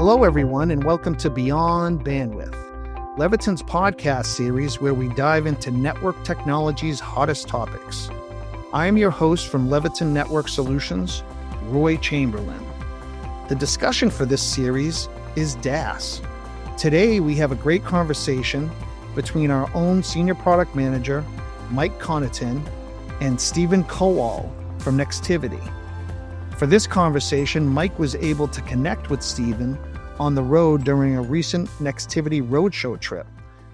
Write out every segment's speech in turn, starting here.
Hello, everyone, and welcome to Beyond Bandwidth, Leviton's podcast series where we dive into network technology's hottest topics. I am your host from Leviton Network Solutions, Roy Chamberlain. The discussion for this series is DAS. Today, we have a great conversation between our own Senior Product Manager, Mike Connaughton, and Stephen Kowal from Nextivity. For this conversation, Mike was able to connect with Stephen on the road during a recent Nextivity roadshow trip.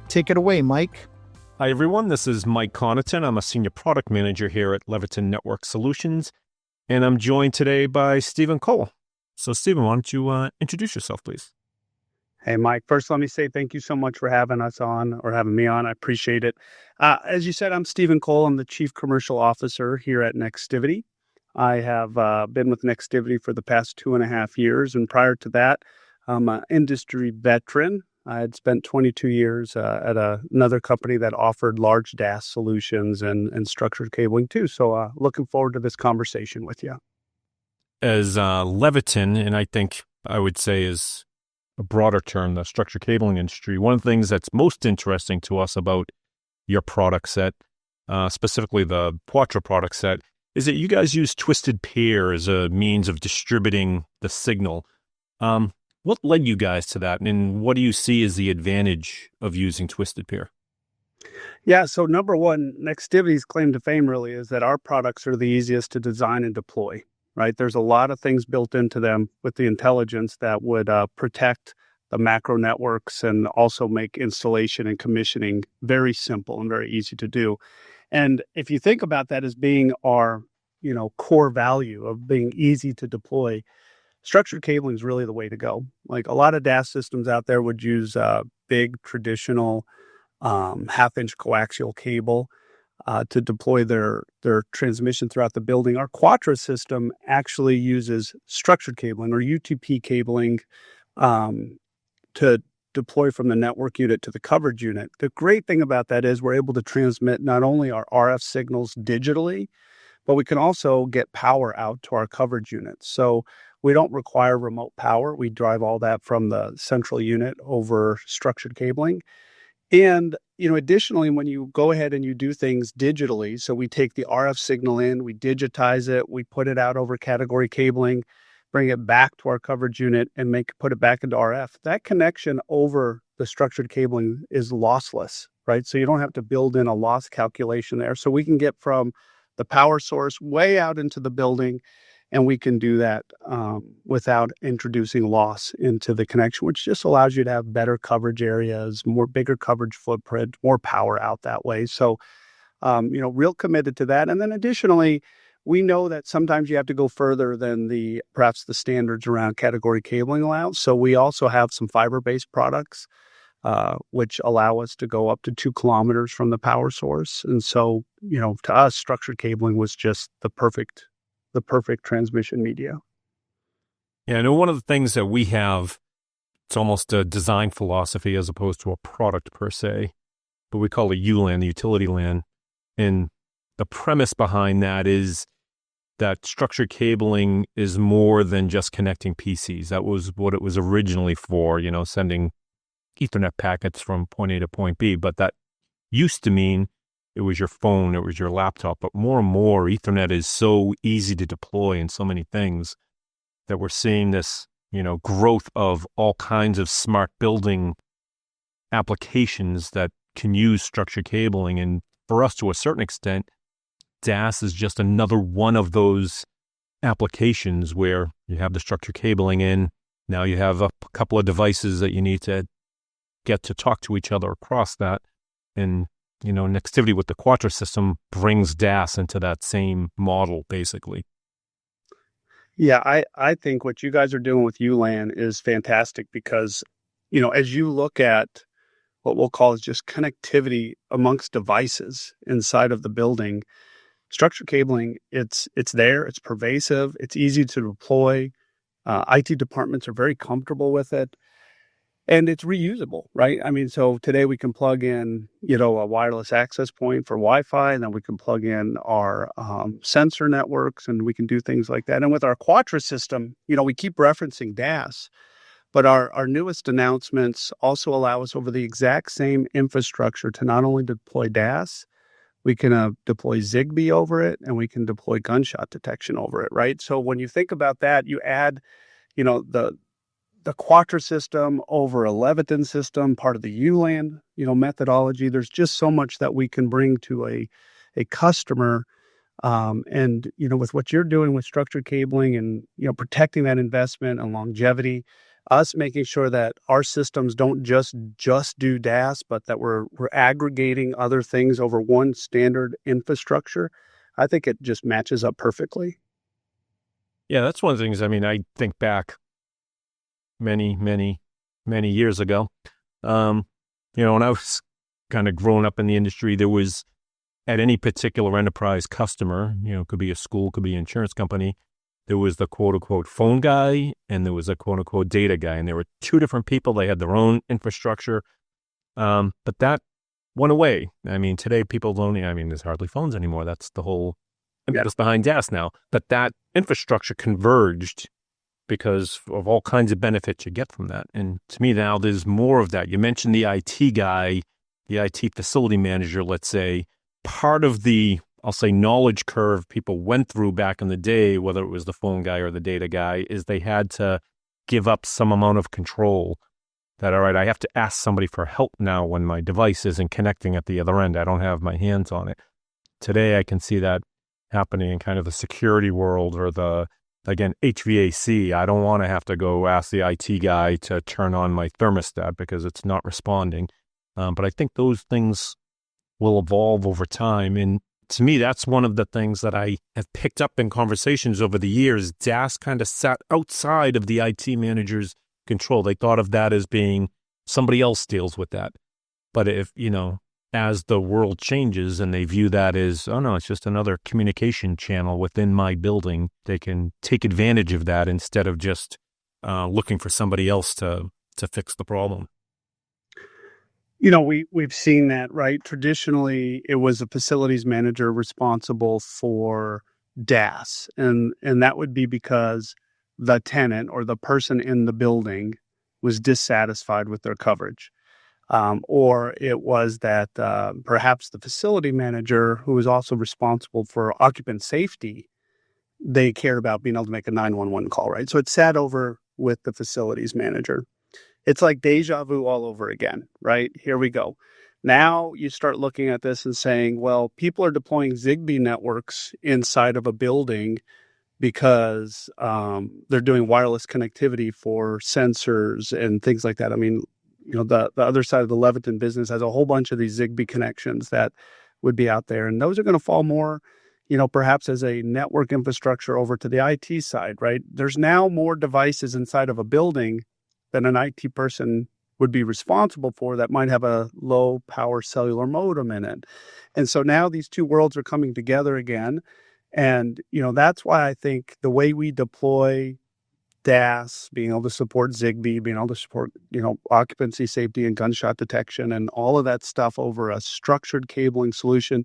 Take it away, Mike. Hi, everyone. This is Mike Connaughton. I'm a Senior Product Manager here at Leviton Network Solutions, and I'm joined today by Stephen Kowal. So, Stephen, why don't you introduce yourself, please? Hey, Mike. First, let me say thank you so much for having us on or having me on. I appreciate it. As you said, I'm Stephen Kowal. I'm the Chief Commercial Officer here at Nextivity. I have been with Nextivity for the past 2.5 years, and prior to that, I'm an industry veteran. I had spent 22 years at another company that offered large DAS solutions and structured cabling too. So looking forward to this conversation with you. As Leviton, and I think I would say is a broader term, the structured cabling industry, one of the things that's most interesting to us about your product set, specifically the Quattro product set, is that you guys use twisted pair as a means of distributing the signal. What led you guys to that, and what do you see as the advantage of using twisted pair? Yeah, so number one, Nextivity's claim to fame really is that our products are the easiest to design and deploy, right? There's a lot of things built into them with the intelligence that would protect the macro networks and also make installation and commissioning very simple and very easy to do. And if you think about that as being our, core value of being easy to deploy, structured cabling is really the way to go. Like a lot of DAS systems out there would use big traditional half-inch coaxial cable to deploy their transmission throughout the building. Our Quattro system actually uses structured cabling or UTP cabling to deploy from the network unit to the coverage unit. The great thing about that is we're able to transmit not only our RF signals digitally, but we can also get power out to our coverage units. So we don't require remote power. We drive all that from the central unit over structured cabling. And, additionally, when you go ahead and you do things digitally, so we take the RF signal in, we digitize it, we put it out over category cabling, bring it back to our coverage unit and put it back into RF. That connection over the structured cabling is lossless, right? So you don't have to build in a loss calculation there. So we can get from the power source way out into the building, and we can do that without introducing loss into the connection, which just allows you to have better coverage areas, bigger coverage footprint, more power out that way. So, real committed to that. And then additionally, we know that sometimes you have to go further than perhaps the standards around category cabling allow. So we also have some fiber-based products, which allow us to go up to 2 kilometers from the power source. And so, to us, structured cabling was just the perfect transmission media. Yeah, I know one of the things that we have, it's almost a design philosophy as opposed to a product per se, but we call it ULAN, the utility LAN. And the premise behind that is that structured cabling is more than just connecting PCs. That was what it was originally for, sending Ethernet packets from point A to point B. But that used to mean it was your phone, it was your laptop. But more and more, Ethernet is so easy to deploy in so many things that we're seeing this, growth of all kinds of smart building applications that can use structured cabling. And for us, to a certain extent, DAS is just another one of those applications where you have the structured cabling in. Now you have a couple of devices that you need to get to talk to each other across that. And, Nextivity with the Quattro system brings DAS into that same model, basically. Yeah, I think what you guys are doing with ULAN is fantastic because, as you look at what we'll call is just connectivity amongst devices inside of the building, structured cabling, it's there, it's pervasive, it's easy to deploy. IT departments are very comfortable with it, and it's reusable, right? I mean, so today we can plug in, a wireless access point for Wi-Fi, and then we can plug in our sensor networks, and we can do things like that. And with our Quattro system, we keep referencing DAS, But our newest announcements also allow us over the exact same infrastructure to not only deploy DAS, we can deploy Zigbee over it, and we can deploy gunshot detection over it, right? So when you think about that, you add, the Quattro system over a Leviton system, part of the ULAN, methodology. There's just so much that we can bring to a customer. And with what you're doing with structured cabling and, protecting that investment and longevity, us making sure that our systems don't just do DAS, but that we're aggregating other things over one standard infrastructure, I think it just matches up perfectly. Yeah, that's one of the things. I mean, I think back many, many, many years ago, when I was kind of growing up in the industry, there was, at any particular enterprise customer, could be a school, could be an insurance company, there was the quote-unquote phone guy and there was a quote-unquote data guy. And there were two different people. They had their own infrastructure. But that went away. I mean, today people don't, there's hardly phones anymore. That's the whole impetus behind DAS now. But that infrastructure converged because of all kinds of benefits you get from that. And to me now, there's more of that. You mentioned the IT guy, the IT facility manager, let's say. Part of the, I'll say, knowledge curve people went through back in the day, whether it was the phone guy or the data guy, is they had to give up some amount of control. That, all right, I have to ask somebody for help now when my device isn't connecting at the other end. I don't have my hands on it. Today, I can see that happening in kind of the security world or again, HVAC. I don't want to have to go ask the IT guy to turn on my thermostat because it's not responding. But I think those things will evolve over time. And to me, that's one of the things that I have picked up in conversations over the years. DAS kind of sat outside of the IT manager's control. They thought of that as being somebody else deals with that. But if, as the world changes and they view that as, oh no, it's just another communication channel within my building, they can take advantage of that instead of just looking for somebody else to fix the problem. We've seen that, right? Traditionally, it was a facilities manager responsible for DAS, and that would be because the tenant or the person in the building was dissatisfied with their coverage. Or it was that perhaps the facility manager, who was also responsible for occupant safety, they cared about being able to make a 911 call, right? So it sat over with the facilities manager. It's like deja vu all over again, right? Here we go. Now you start looking at this and saying, well, people are deploying Zigbee networks inside of a building because they're doing wireless connectivity for sensors and things like that. I mean, the other side of the Leviton business has a whole bunch of these Zigbee connections that would be out there. And those are going to fall more, perhaps as a network infrastructure over to the IT side, right? There's now more devices inside of a building than an IT person would be responsible for that might have a low power cellular modem in it. And so now these two worlds are coming together again. And, that's why I think the way we deploy DAS, being able to support Zigbee, being able to support, occupancy safety and gunshot detection and all of that stuff over a structured cabling solution,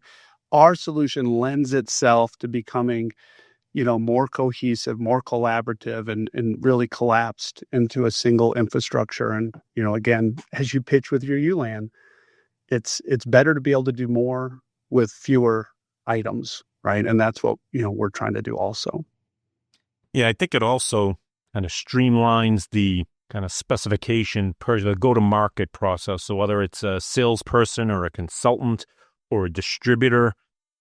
our solution lends itself to becoming more cohesive, more collaborative, and really collapsed into a single infrastructure. And, again, as you pitch with your ULAN, it's better to be able to do more with fewer items, right? And that's what, we're trying to do also. Yeah, I think it also kind of streamlines the kind of specification per the go-to-market process. So whether it's a salesperson or a consultant or a distributor,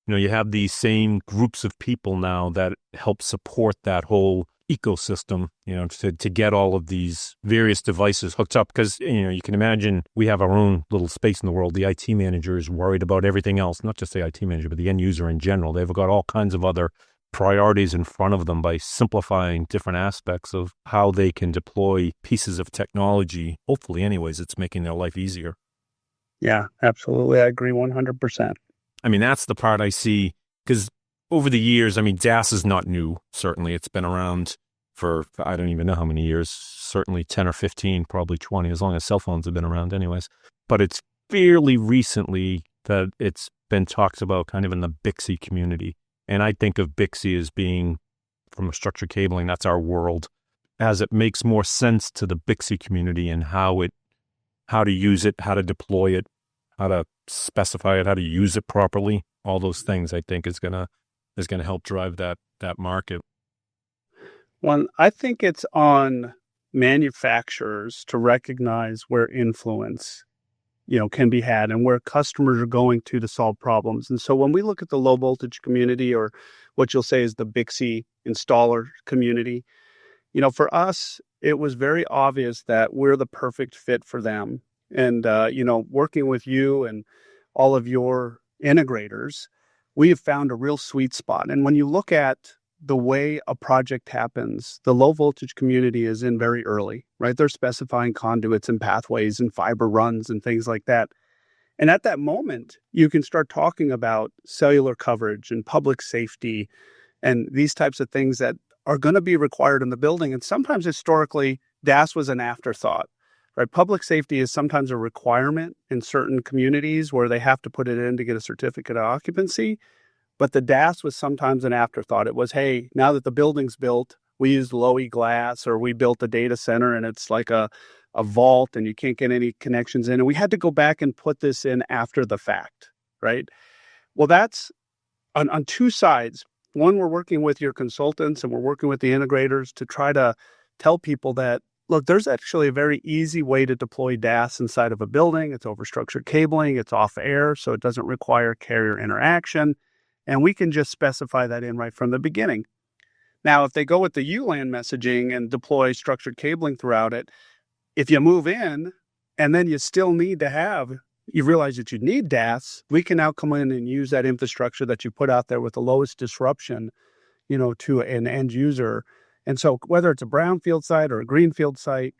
you have these same groups of people now that help support that whole ecosystem, to get all of these various devices hooked up. Because, you can imagine we have our own little space in the world. The IT manager is worried about everything else, not just the IT manager, but the end user in general. They've got all kinds of other priorities in front of them by simplifying different aspects of how they can deploy pieces of technology. Hopefully, anyways, it's making their life easier. Yeah, absolutely. I agree 100%. I mean, that's the part I see, because over the years, DAS is not new. Certainly, it's been around for, I don't even know how many years, certainly 10 or 15, probably 20, as long as cell phones have been around anyways. But it's fairly recently that it's been talked about kind of in the Bixby community. And I think of Bixby as being, from a structured cabling, that's our world. as it makes more sense to the Bixby community and how to use it, how to deploy it, how to specify it, how to use it properly. All those things I think is gonna help drive that market. Well, I think it's on manufacturers to recognize where influence, can be had and where customers are going to solve problems. And so when we look at the low voltage community, or what you'll say is the Bixby installer community, for us, it was very obvious that we're the perfect fit for them. And, working with you and all of your integrators, we have found a real sweet spot. And when you look at the way a project happens, the low voltage community is in very early, right? They're specifying conduits and pathways and fiber runs and things like that. And at that moment, you can start talking about cellular coverage and public safety and these types of things that are going to be required in the building. And sometimes historically, DAS was an afterthought, right? Public safety is sometimes a requirement in certain communities where they have to put it in to get a certificate of occupancy. But the DAS was sometimes an afterthought. It was, hey, now that the building's built, we used low-E glass, or we built a data center and it's like a vault and you can't get any connections in. And we had to go back and put this in after the fact, right? Well, that's on two sides. One, we're working with your consultants and we're working with the integrators to try to tell people that, look, there's actually a very easy way to deploy DAS inside of a building. It's over structured cabling. It's off air, so it doesn't require carrier interaction. And we can just specify that in right from the beginning. Now, if they go with the ULAN messaging and deploy structured cabling throughout it, if you move in and then you still need to have, you realize that you need DAS, we can now come in and use that infrastructure that you put out there with the lowest disruption, to an end user. And so whether it's a brownfield site or a greenfield site,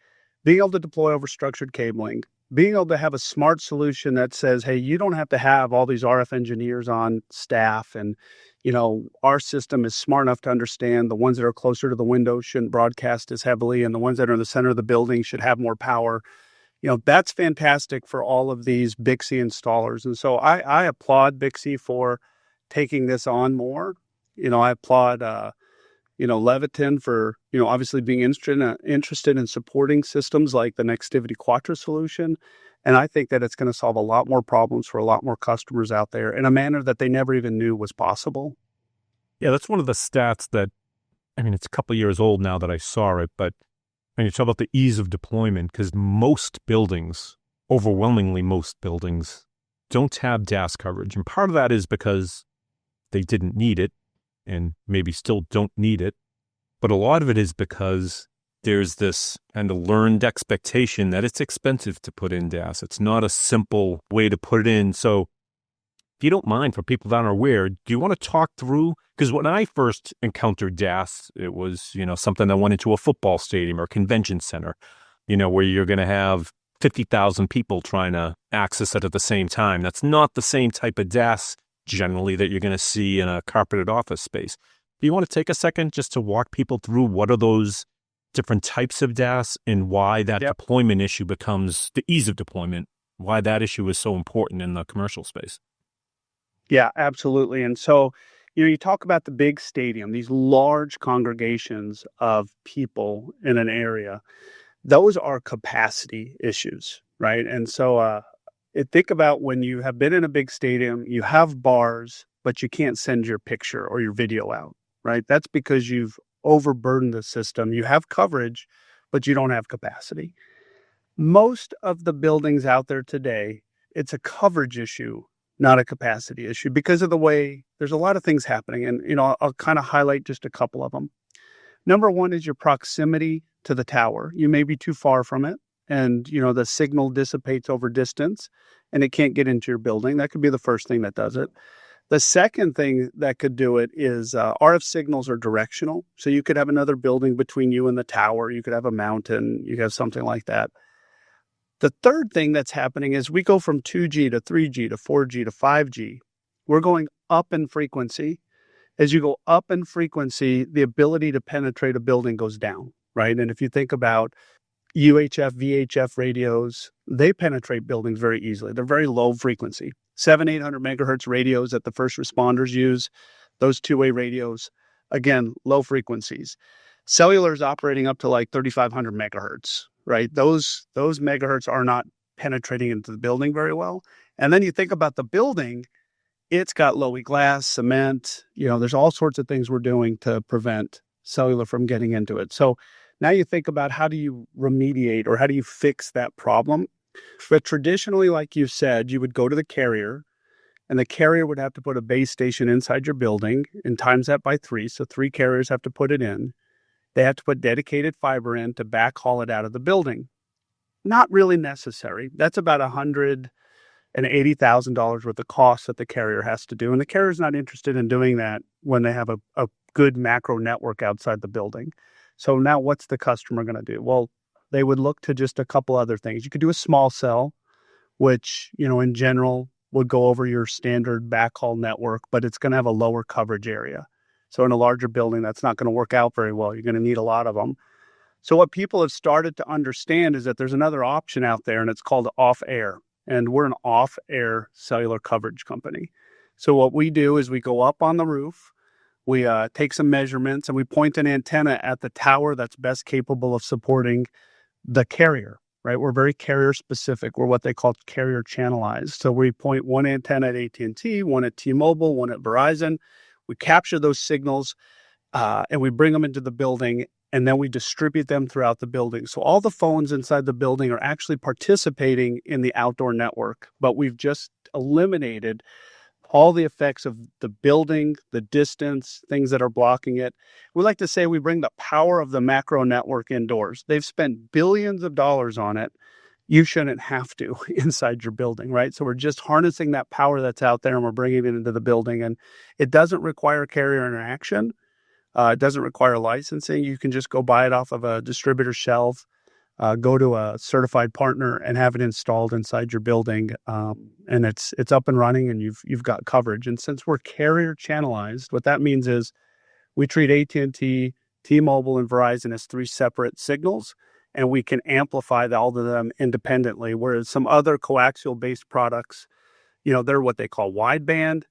being able to deploy over structured cabling, being able to have a smart solution that says, hey, you don't have to have all these RF engineers on staff. And, our system is smart enough to understand the ones that are closer to the window shouldn't broadcast as heavily, and the ones that are in the center of the building should have more power. That's fantastic for all of these Bixby installers. And so I applaud Bixby for taking this on more. I applaud, Leviton for, obviously being interested in supporting systems like the Nextivity Quattro solution. And I think that it's going to solve a lot more problems for a lot more customers out there in a manner that they never even knew was possible. Yeah, that's one of the stats that, it's a couple of years old now that I saw it, but when you talk about the ease of deployment, because most buildings, overwhelmingly most buildings, don't have DAS coverage. And part of that is because they didn't need it and maybe still don't need it. But a lot of it is because there's this kind of learned expectation that it's expensive to put in DAS. It's not a simple way to put it in. So if you don't mind, for people that aren't aware, do you want to talk through? Because when I first encountered DAS, it was, something that went into a football stadium or convention center, where you're going to have 50,000 people trying to access it at the same time. That's not the same type of DAS generally that you're going to see in a carpeted office space. Do you want to take a second just to walk people through what are those different types of DAS and why that deployment issue becomes the ease of deployment, why that issue is so important in the commercial space? Yeah, absolutely. And so, you talk about the big stadium, these large congregations of people in an area, those are capacity issues, right? And so think about when you have been in a big stadium, you have bars, but you can't send your picture or your video out, right? That's because you've overburdened the system. You have coverage, but you don't have capacity. Most of the buildings out there today, it's a coverage issue, not a capacity issue, because of the way there's a lot of things happening. And, I'll kind of highlight just a couple of them. Number one is your proximity to the tower. You may be too far from it, and, the signal dissipates over distance and it can't get into your building. That could be the first thing that does it. The second thing that could do it is RF signals are directional. So you could have another building between you and the tower. You could have a mountain. You could have something like that. The third thing that's happening is we go from 2G to 3G to 4G to 5G. We're going up in frequency. As you go up in frequency, the ability to penetrate a building goes down, right? And if you think about UHF, VHF radios, they penetrate buildings very easily. They're very low frequency. 700-800 megahertz radios that the first responders use, those two-way radios, again, low frequencies. Cellular is operating up to like 3,500 megahertz, right? Those megahertz are not penetrating into the building very well. And then you think about the building, it's got lowy glass, cement, there's all sorts of things we're doing to prevent cellular from getting into it. So now you think about how do you remediate or how do you fix that problem? But traditionally, like you said, you would go to the carrier and the carrier would have to put a base station inside your building and times that by 3. So 3 carriers have to put it in. They have to put dedicated fiber in to backhaul it out of the building. Not really necessary. That's about $180,000 worth of costs that the carrier has to do. And the carrier's not interested in doing that when they have a good macro network outside the building. So now what's the customer going to do? Well, they would look to just a couple other things. You could do a small cell, which, in general would go over your standard backhaul network, but it's going to have a lower coverage area. So in a larger building, that's not going to work out very well. You're going to need a lot of them. So what people have started to understand is that there's another option out there, and it's called off-air. And we're an off-air cellular coverage company. So what we do is we go up on the roof, we take some measurements, and we point an antenna at the tower that's best capable of supporting the carrier, right? We're very carrier specific. We're what they call carrier channelized. So we point one antenna at AT&T, one at T-Mobile, one at Verizon. We capture those signals and we bring them into the building, and then we distribute them throughout the building. So all the phones inside the building are actually participating in the outdoor network, but we've just eliminated all the effects of the building, the distance, things that are blocking it. We like to say we bring the power of the macro network indoors. They've spent billions of dollars on it. You shouldn't have to inside your building, right? So we're just harnessing that power that's out there and we're bringing it into the building. And it doesn't require carrier interaction. It doesn't require licensing. You can just go buy it off of a distributor shelf, go to a certified partner and have it installed inside your building. And it's up and running and you've got coverage. And since we're carrier channelized, what that means is we treat AT&T, T-Mobile, and Verizon as 3 separate signals, and we can amplify all of them independently. Whereas some other coaxial-based products, they're what they call wideband,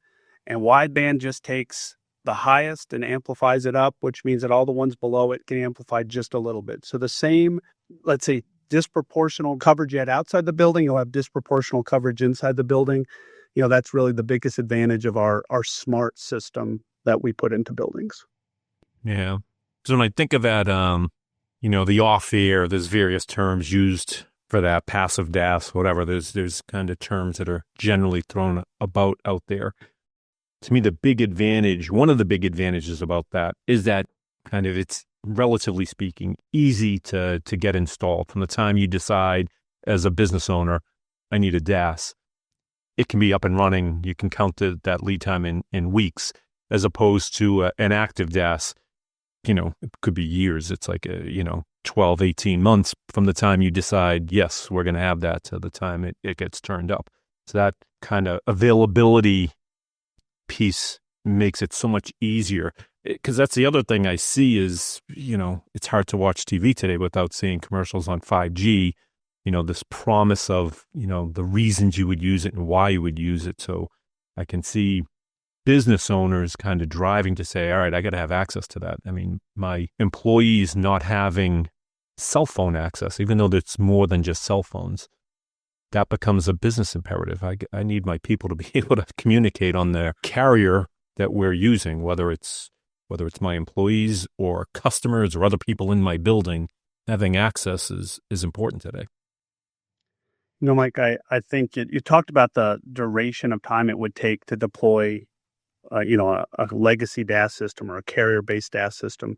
and wideband just takes the highest and amplifies it up, which means that all the ones below it can amplify just a little bit. So the same, let's say, disproportional coverage you had outside the building, you'll have disproportional coverage inside the building. That's really the biggest advantage of our smart system that we put into buildings. Yeah. So when I think of that, the off-air, there's various terms used for that, passive DAS, whatever. There's kind of terms that are generally thrown about out there. To me, one of the big advantages about that is that kind of it's, relatively speaking, easy to get installed. From the time you decide as a business owner, I need a DAS, it can be up and running. You can count that lead time in weeks, as opposed to an active DAS. It could be years. It's like 12, 18 months from the time you decide, yes, we're going to have that, to the time it gets turned up. So that kind of availability piece makes it so much easier. Because that's the other thing I see is, it's hard to watch TV today without seeing commercials on 5G, this promise of, the reasons you would use it and why you would use it. So I can see business owners kind of driving to say, all right, I got to have access to that. I mean, my employees not having cell phone access, even though it's more than just cell phones, that becomes a business imperative. I need my people to be able to communicate on the carrier that we're using, whether it's my employees or customers or other people in my building. Having access is important today. Mike, I think you talked about the duration of time it would take to deploy a legacy DAS system or a carrier-based DAS system.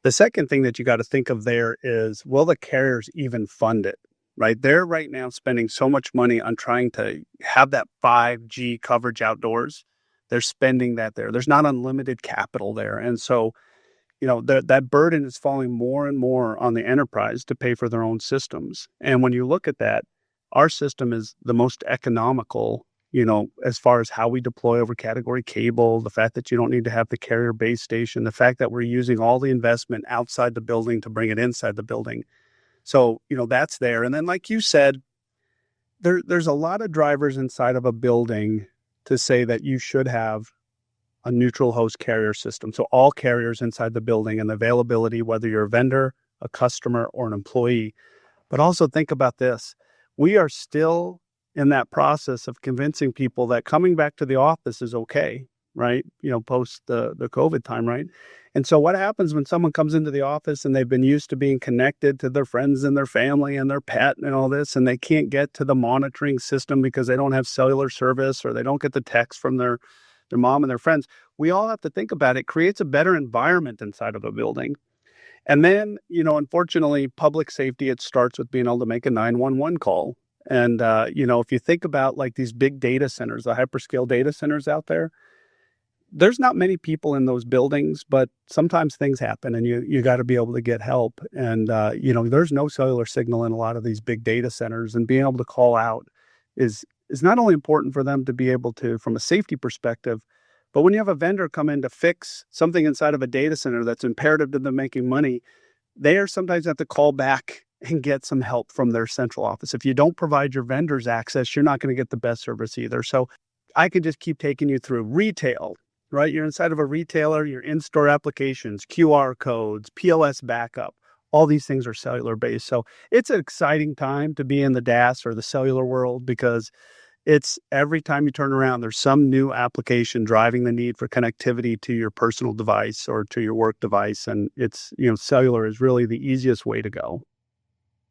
The second thing that you got to think of there is, will the carriers even fund it, right? They're right now spending so much money on trying to have that 5G coverage outdoors. They're spending that there. There's not unlimited capital there. And so, that burden is falling more and more on the enterprise to pay for their own systems. And when you look at that, our system is the most economical, as far as how we deploy over category cable, the fact that you don't need to have the carrier base station, the fact that we're using all the investment outside the building to bring it inside the building. So, that's there. And then, like you said, there's a lot of drivers inside of a building to say that you should have a neutral host carrier system. So all carriers inside the building and the availability, whether you're a vendor, a customer, or an employee. But also think about this. We are still in that process of convincing people that coming back to the office is okay, right? Post the COVID time, right? And so what happens when someone comes into the office and they've been used to being connected to their friends and their family and their pet and all this, and they can't get to the monitoring system because they don't have cellular service or they don't get the text from their mom and their friends? We all have to think about it. Creates a better environment inside of a building. And then, unfortunately, public safety, it starts with being able to make a 911 call. And, if you think about like these big data centers, the hyperscale data centers out there, there's not many people in those buildings, but sometimes things happen and you got to be able to get help. And, there's no cellular signal in a lot of these big data centers, and being able to call out is not only important for them to be able to, from a safety perspective, but when you have a vendor come in to fix something inside of a data center that's imperative to them making money, they are sometimes have to call back and get some help from their central office. If you don't provide your vendors access, you're not going to get the best service either. So I could just keep taking you through retail, right? You're inside of a retailer, your in-store applications, QR codes, POS backup. All these things are cellular based. So it's an exciting time to be in the DAS or the cellular world, because it's every time you turn around, there's some new application driving the need for connectivity to your personal device or to your work device. And it's, cellular is really the easiest way to go.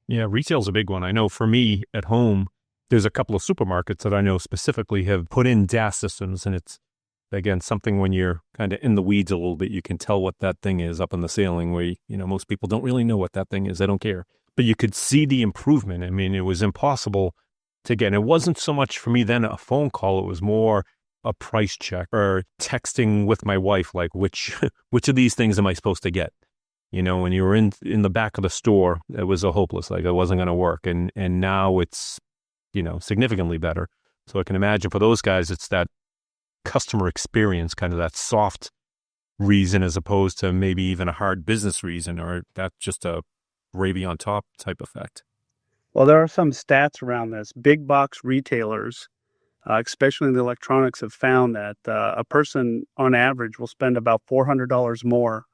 Yeah, retail's a big one. I know for me at home, there's a couple of supermarkets that I know specifically have put in DAS systems. And it's, again, something when you're kind of in the weeds a little bit, you can tell what that thing is up in the ceiling where, most people don't really know what that thing is. They don't care. But you could see the improvement. I mean, it was impossible to get. And it wasn't so much for me then a phone call. It was more a price check or texting with my wife, like which of these things am I supposed to get? When you were in the back of the store, it was a hopeless, like it wasn't going to work. And now it's, significantly better. So I can imagine for those guys, it's that customer experience, kind of that soft reason as opposed to maybe even a hard business reason, or that's just a gravy on top type effect. Well, there are some stats around this. Big box retailers, especially in the electronics, have found that a person on average will spend about $400 more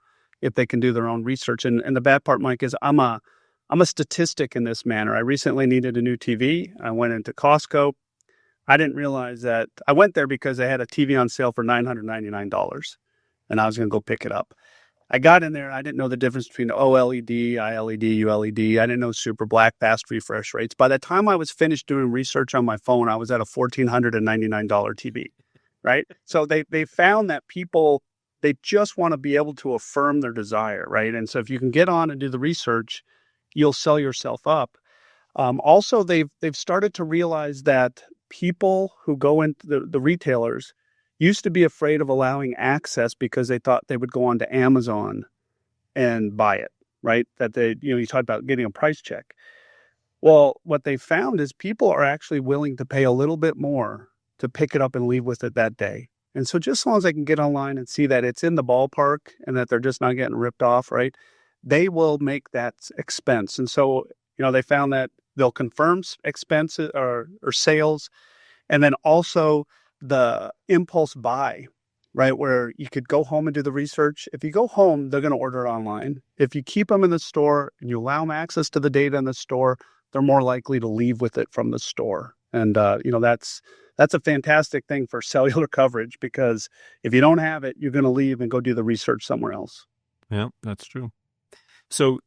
if they can do their own research. And the bad part, Mike, is I'm a statistic in this manner. I recently needed a new TV. I went into Costco. I didn't realize that I went there because they had a TV on sale for $999, and I was going to go pick it up. I got in there and I didn't know the difference between OLED, ILED, ULED. I didn't know super black, fast refresh rates. By the time I was finished doing research on my phone, I was at a $1,499 TV, right? So they found that people, they just want to be able to affirm their desire, right? And so if you can get on and do the research, you'll sell yourself up. Also, they've started to realize that people who go into the retailers used to be afraid of allowing access because they thought they would go onto Amazon and buy it, right? That you talked about getting a price check. Well, what they found is people are actually willing to pay a little bit more to pick it up and leave with it that day. And so just as long as they can get online and see that it's in the ballpark and that they're just not getting ripped off, right? They will make that expense. And so, they found that they'll confirm expenses or sales, and then also the impulse buy, right? Where you could go home and do the research. If you go home, they're going to order it online. If you keep them in the store and you allow them access to the data in the store, they're more likely to leave with it from the store. And, that's a fantastic thing for cellular coverage, because if you don't have it, you're going to leave and go do the research somewhere else. Yeah, that's true. So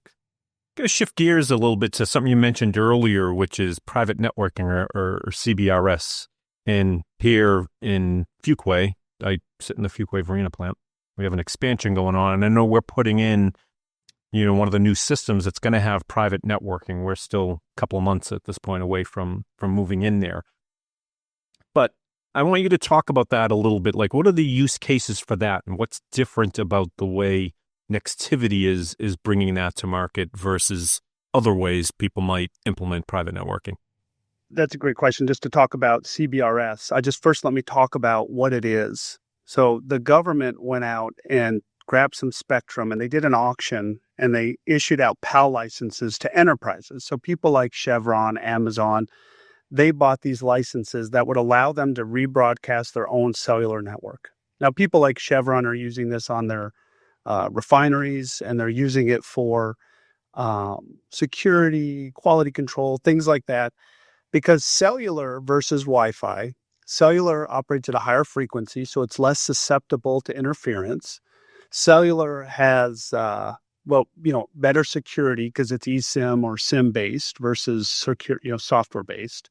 going to shift gears a little bit to something you mentioned earlier, which is private networking or CBRS. And here in Fuquay, I sit in the Fuquay Marina plant. We have an expansion going on, and I know we're putting in, one of the new systems that's going to have private networking. We're still a couple of months at this point away from moving in there. But I want you to talk about that a little bit. Like, what are the use cases for that, and what's different about the way Nextivity is bringing that to market versus other ways people might implement private networking? That's a great question. Just to talk about CBRS, first let me talk about what it is. So the government went out and grabbed some spectrum, and they did an auction, and they issued out PAL licenses to enterprises. So people like Chevron, Amazon, they bought these licenses that would allow them to rebroadcast their own cellular network. Now, people like Chevron are using this on their refineries, and they're using it for security, quality control, things like that. Because cellular versus Wi-Fi, cellular operates at a higher frequency, so it's less susceptible to interference. Cellular has, better security because it's eSIM or SIM-based versus software-based.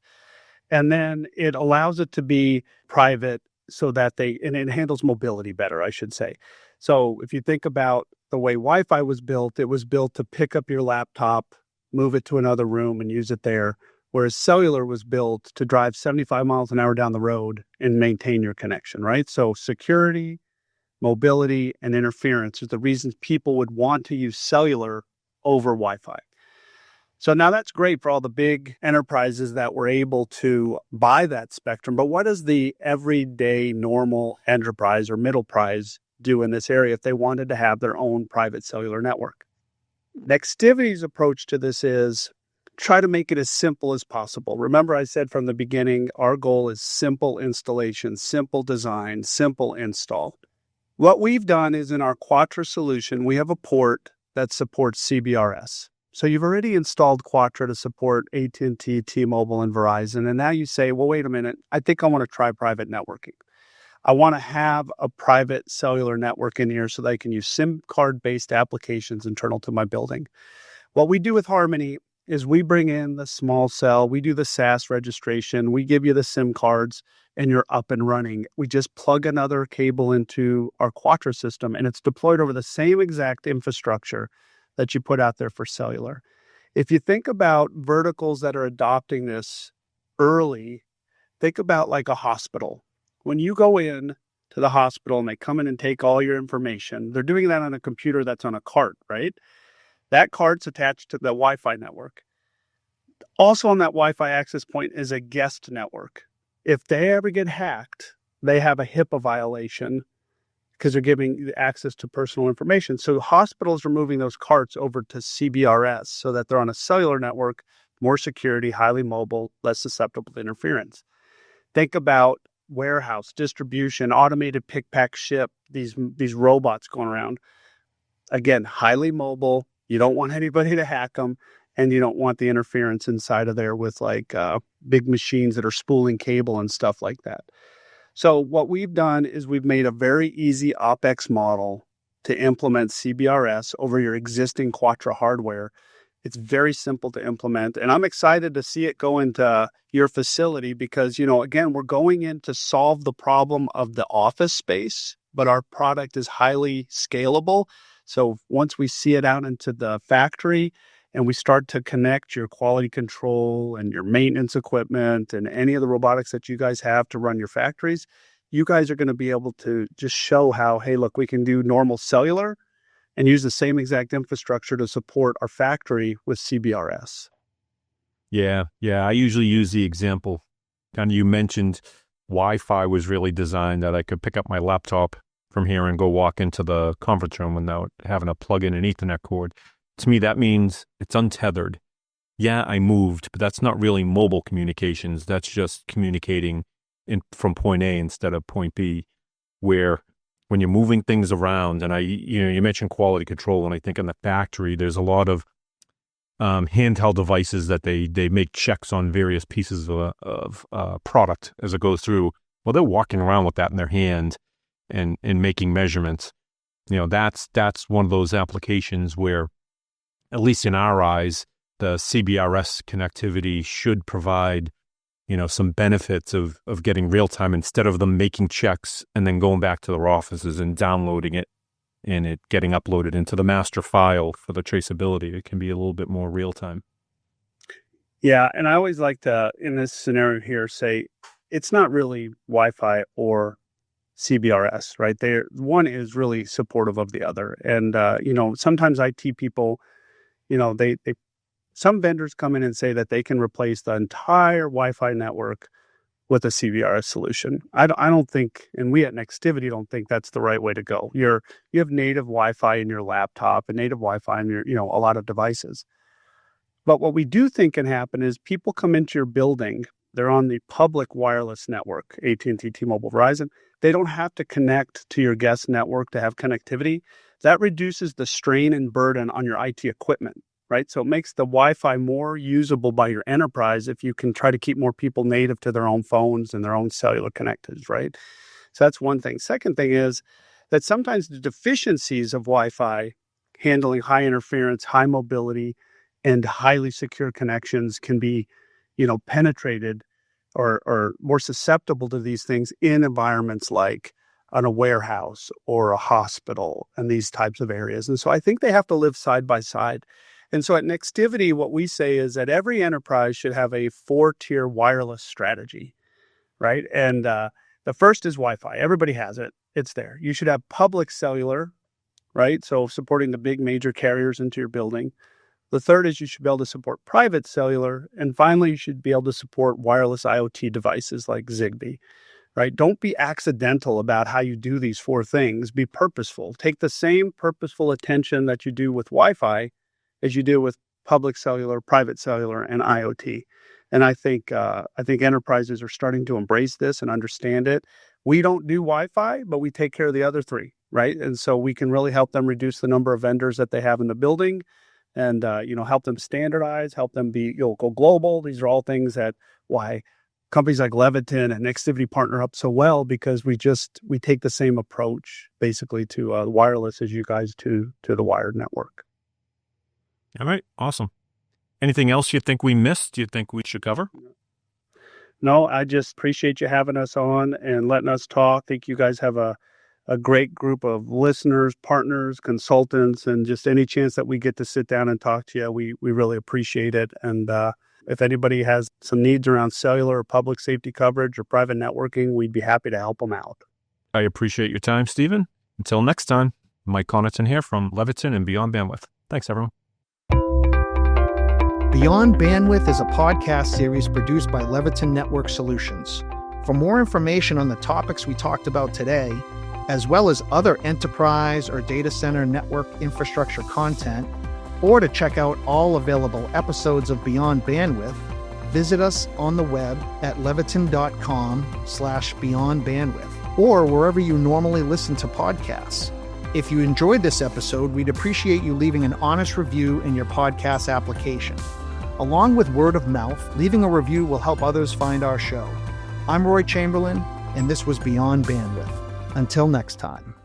And then it allows it to be private so that and it handles mobility better, I should say. So if you think about the way Wi-Fi was built, it was built to pick up your laptop, move it to another room and use it there. Whereas cellular was built to drive 75 miles an hour down the road and maintain your connection, right? So security, mobility, and interference are the reasons people would want to use cellular over Wi-Fi. So now that's great for all the big enterprises that were able to buy that spectrum. But what does the everyday normal enterprise or middle price do in this area if they wanted to have their own private cellular network? Nextivity's approach to this is try to make it as simple as possible. Remember, I said from the beginning, our goal is simple installation, simple design, simple install. What we've done is in our Quatra solution, we have a port that supports CBRS. So you've already installed Quatra to support AT&T, T-Mobile, and Verizon. And now you say, well, wait a minute, I think I want to try private networking. I want to have a private cellular network in here so that I can use SIM card-based applications internal to my building. What we do with Harmony is we bring in the small cell, we do the SaaS registration, we give you the SIM cards, and you're up and running. We just plug another cable into our Quatra system, and it's deployed over the same exact infrastructure that you put out there for cellular. If you think about verticals that are adopting this early, think about like a hospital. When you go in to the hospital and they come in and take all your information, they're doing that on a computer that's on a cart, right? That cart's attached to the Wi-Fi network. Also on that Wi-Fi access point is a guest network. If they ever get hacked, they have a HIPAA violation because they're giving access to personal information. So hospitals are moving those carts over to CBRS so that they're on a cellular network, more security, highly mobile, less susceptible to interference. Think about warehouse, distribution, automated pick, pack, ship, these robots going around. Again, highly mobile. You don't want anybody to hack them, and you don't want the interference inside of there with like big machines that are spooling cable and stuff like that. So what we've done is we've made a very easy OpEx model to implement CBRS over your existing Quatra hardware. It's very simple to implement, and I'm excited to see it go into your facility because, again, we're going in to solve the problem of the office space, but our product is highly scalable. So once we see it out into the factory and we start to connect your quality control and your maintenance equipment and any of the robotics that you guys have to run your factories, you guys are going to be able to just show how, hey, look, we can do normal cellular and use the same exact infrastructure to support our factory with CBRS. Yeah. I usually use the example. And you mentioned Wi-Fi was really designed that I could pick up my laptop from here and go walk into the conference room without having to plug in an Ethernet cord. To me, that means it's untethered. Yeah, I moved, but that's not really mobile communications. That's just communicating from point A instead of point B, where when you're moving things around, and you mentioned quality control, and I think in the factory, there's a lot of handheld devices that they make checks on various pieces of product as it goes through. Well, they're walking around with that in their hand and making measurements. That's one of those applications where, at least in our eyes, the CBRS connectivity should provide, some benefits of getting real time instead of them making checks and then going back to their offices and downloading it and it getting uploaded into the master file for the traceability. It can be a little bit more real time. Yeah, and I always like to, in this scenario here, say it's not really Wi-Fi or CBRS, right? One is really supportive of the other. And, sometimes IT people, some vendors come in and say that they can replace the entire Wi-Fi network with a CBRS solution. I don't think, and we at Nextivity don't think that's the right way to go. You have native Wi-Fi in your laptop and native Wi-Fi in your, a lot of devices. But what we do think can happen is people come into your building, they're on the public wireless network, AT&T, T-Mobile, Verizon, they don't have to connect to your guest network to have connectivity. That reduces the strain and burden on your IT equipment, right? So it makes the Wi-Fi more usable by your enterprise if you can try to keep more people native to their own phones and their own cellular connectors, right? So that's one thing. Second thing is that sometimes the deficiencies of Wi-Fi handling high interference, high mobility, and highly secure connections can be, penetrated or more susceptible to these things in environments like on a warehouse or a hospital and these types of areas. And so I think they have to live side by side. And so at Nextivity, what we say is that every enterprise should have a 4-tier wireless strategy, right? And the first is Wi-Fi. Everybody has it. It's there. You should have public cellular, right? So supporting the big major carriers into your building. The third is you should be able to support private cellular. And finally, you should be able to support wireless IoT devices like Zigbee, right? Don't be accidental about how you do these 4 things. Be purposeful. Take the same purposeful attention that you do with Wi-Fi as you do with public cellular, private cellular, and IoT. And I think enterprises are starting to embrace this and understand it. We don't do Wi-Fi, but we take care of the other 3, right? And so we can really help them reduce the number of vendors that they have in the building, and help them standardize, help them go global. These are all things that why companies like Leviton and Nextivity partner up so well, because we take the same approach basically to wireless as you guys to the wired network. All right, awesome. Anything else you think we missed? You think we should cover? No, I just appreciate you having us on and letting us talk. I think you guys have a great group of listeners, partners, consultants, and just any chance that we get to sit down and talk to you, we really appreciate it. And if anybody has some needs around cellular or public safety coverage or private networking, we'd be happy to help them out. I appreciate your time, Stephen. Until next time, Mike Connaughton here from Leviton and Beyond Bandwidth. Thanks, everyone. Beyond Bandwidth is a podcast series produced by Leviton Network Solutions. For more information on the topics we talked about today, as well as other enterprise or data center network infrastructure content, or to check out all available episodes of Beyond Bandwidth, visit us on the web at leviton.com/beyondbandwidth, or wherever you normally listen to podcasts. If you enjoyed this episode, we'd appreciate you leaving an honest review in your podcast application. Along with word of mouth, leaving a review will help others find our show. I'm Roy Chamberlain, and this was Beyond Bandwidth. Until next time.